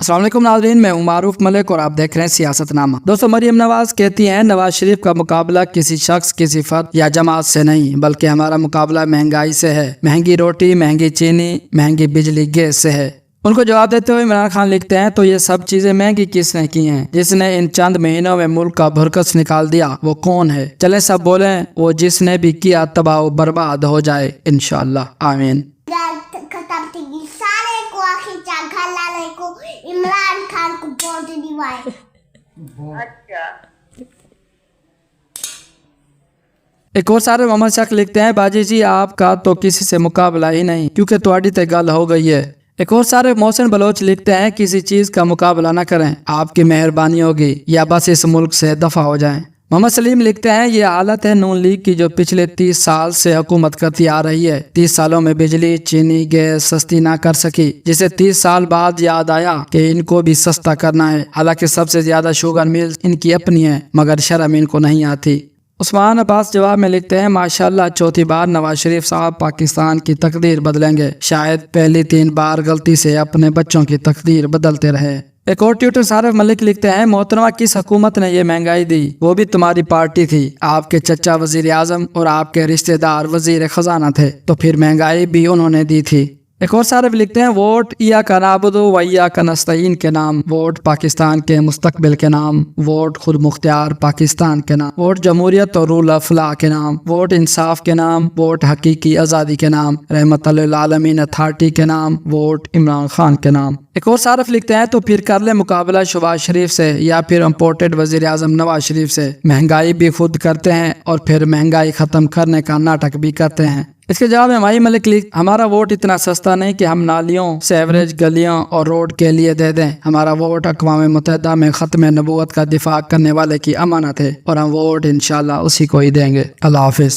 अस्सलाम वालेकुम नाज़रीन, मैं हूं मारूफ मलिक और आप देख रहे हैं सियासत नामा। दोस्तों, मरियम नवाज कहती हैं नवाज शरीफ का मुकाबला किसी शख्स, किसी फर्द या जमात से नहीं, बल्कि हमारा मुकाबला महंगाई से है। महंगी रोटी, महंगी चीनी, महंगी बिजली, गैस से है। उनको जवाब देते हुए इमरान खान लिखते हैं, तो ये सब चीजें महंगी किसने की हैं? जिसने इन चंद महीनों में मुल्क का भुरकस निकाल दिया वो कौन है? चले सब बोलें, वो जिसने भी किया तबाह व बर्बाद हो जाए इंशाअल्लाह, आमीन। इमरान खान को वोट दिवाए। अच्छा। एक और सारे मोहम्मद शक लिखते हैं, बाजी जी आपका तो किसी से मुकाबला ही नहीं, क्योंकि तुम्हारी तो गल हो गई है। एक और सारे मोहसिन बलोच लिखते हैं, किसी चीज का मुकाबला ना करें, आपकी मेहरबानी होगी, या बस इस मुल्क से दफा हो जाएं। मोहम्मद सलीम लिखते हैं, ये हालत है नून लीग की जो पिछले 30 साल से हुकूमत करती आ रही है। 30 सालों में बिजली, चीनी, गैस सस्ती ना कर सकी, जिसे 30 साल बाद याद आया कि इनको भी सस्ता करना है। हालांकि सबसे ज्यादा शुगर मिल्स इनकी अपनी है, मगर शर्म इनको नहीं आती। उस्मान अब्बास जवाब में लिखते हैं, माशाल्लाह चौथी बार नवाज शरीफ साहब पाकिस्तान की तकदीर बदलेंगे। शायद पहली 3 बार गलती से अपने बच्चों की तकदीर बदलते रहे। एक और ट्विटर सारफ मलिक लिखते हैं, मोहतरमा किस हुकूमत ने ये महंगाई दी? वो भी तुम्हारी पार्टी थी। आपके चचा वजीर आजम और आपके रिश्तेदार वजीर खजाना थे, तो फिर महंगाई भी उन्होंने दी थी। एक और सारफ लिखते हैं, वोट इया का नाबुदु व इया का नस्तईन के नाम, वोट पाकिस्तान के मुस्तकबिल के नाम, वोट खुद मुख्तियार पाकिस्तान के नाम, वोट जमहूरियत और रूल ऑफ लॉ के नाम, वोट इंसाफ के नाम, वोट हकीकी आज़ादी के नाम, रहमतुल लिल आलमीन अथॉरिटी के नाम, वोट इमरान खान के नाम। एक और सारफ लिखते हैं, तो फिर कर ले मुकाबला शहबाज शरीफ से या फिर इम्पोर्टेड वजीर आजम नवाज शरीफ से। महंगाई भी खुद करते हैं और फिर महंगाई खत्म करने का नाटक भी करते हैं। इसके जवाब में माई मलिक लिख, हमारा वोट इतना सस्ता नहीं कि हम नालियों, सेवरेज, गलियों और रोड के लिए दे दें। हमारा वोट अक़वाम मुत्तहिदा में ख़त्म नबूवत का दिफा करने वाले की अमानत है और हम वोट इंशाअल्लाह उसी को ही देंगे। अल्लाह हाफिज़।